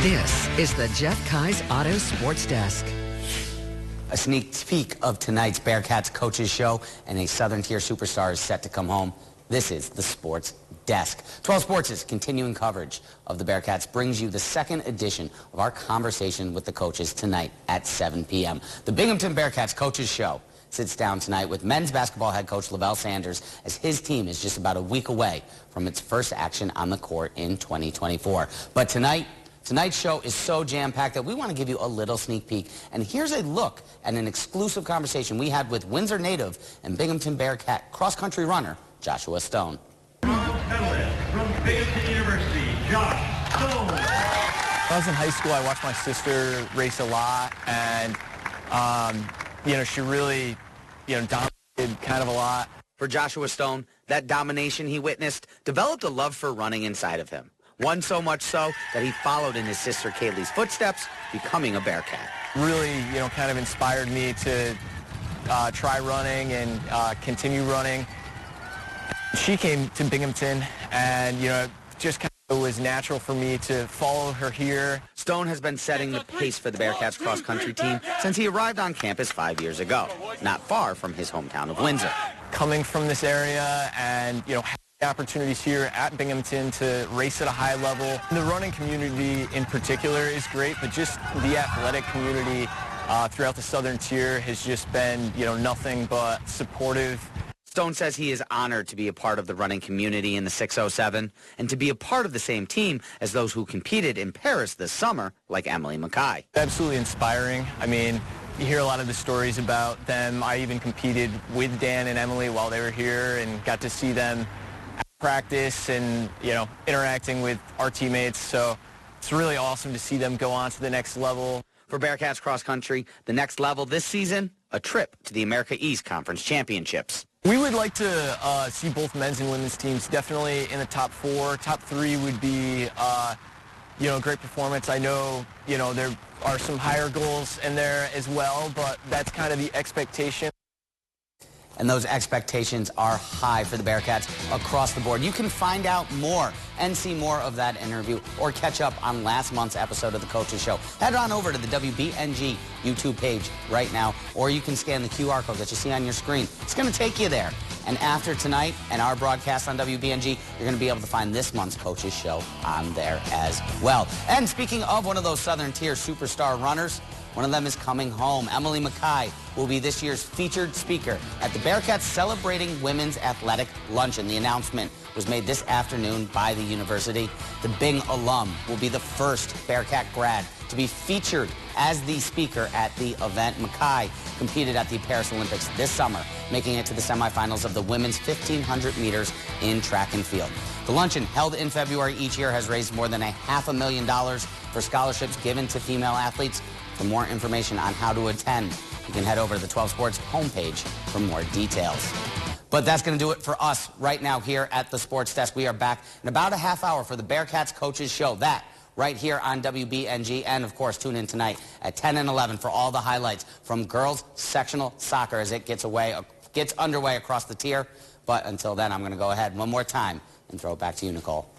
This is the Jeff Kai's Auto Sports Desk. A sneak peek of tonight's Bearcats Coaches Show, and a Southern Tier superstar is set to come home. This is the Sports Desk. 12 Sports' continuing coverage of the Bearcats brings you the second edition of our conversation with the coaches tonight at 7 p.m. The Binghamton Bearcats Coaches Show sits down tonight with men's basketball head coach Lavelle Sanders as his team is just about a week away from its first action on the court in 2024. But tonight's show is so jam-packed that we want to give you a little sneak peek. And here's a look at an exclusive conversation we had with Windsor native and Binghamton Bearcat cross-country runner Joshua Stone. Medalist from Binghamton University, Josh Stone. When I was in high school, I watched my sister race a lot, and she really, dominated kind of a lot. For Joshua Stone, that domination he witnessed developed a love for running inside of him. One so much so that he followed in his sister Kaylee's footsteps, becoming a Bearcat. Really, kind of inspired me to try running and continue running. She came to Binghamton, and, just kind of was natural for me to follow her here. Stone has been setting the pace for the Bearcats cross-country team since he arrived on campus 5 years ago, not far from his hometown of Windsor. Coming from this area and, opportunities here at Binghamton to race at a high level. The running community in particular is great, but just the athletic community throughout the Southern Tier has just been, nothing but supportive. Stone says he is honored to be a part of the running community in the 607 and to be a part of the same team as those who competed in Paris this summer, like Emily Mackay. Absolutely inspiring. I mean, you hear a lot of the stories about them. I even competed with Dan and Emily while they were here and got to see them practice and, interacting with our teammates. So it's really awesome to see them go on to the next level. For Bearcats cross country, the next level this season, a trip to the America East Conference Championships. We would like to see both men's and women's teams definitely in the top 4. Top 3 would be, a great performance. I know, there are some higher goals in there as well, but that's kind of the expectation. And those expectations are high for the Bearcats across the board. You can find out more and see more of that interview or catch up on last month's episode of the Coaches Show. Head on over to the WBNG YouTube page right now, or you can scan the QR code that you see on your screen. It's going to take you there. And after tonight and our broadcast on WBNG, you're going to be able to find this month's Coaches Show on there as well. And speaking of one of those Southern Tier superstar runners, one of them is coming home. Emily Mackay will be this year's featured speaker at the Bearcats Celebrating Women's Athletic Luncheon. The announcement was made this afternoon by the university. The Bing alum will be the first Bearcat grad to be featured as the speaker at the event. Mackay competed at the Paris Olympics this summer, making it to the semifinals of the women's 1,500 meters in track and field. The luncheon, held in February each year, has raised more than $500,000 for scholarships given to female athletes. For more information on how to attend, you can head over to the 12 Sports homepage for more details. But that's going to do it for us right now here at the Sports Desk. We are back in about a half hour for the Bearcats Coaches Show. That right here on WBNG. And, of course, tune in tonight at 10 and 11 for all the highlights from girls sectional soccer as it gets underway across the tier. But until then, I'm going to go ahead one more time and throw it back to you, Nicole.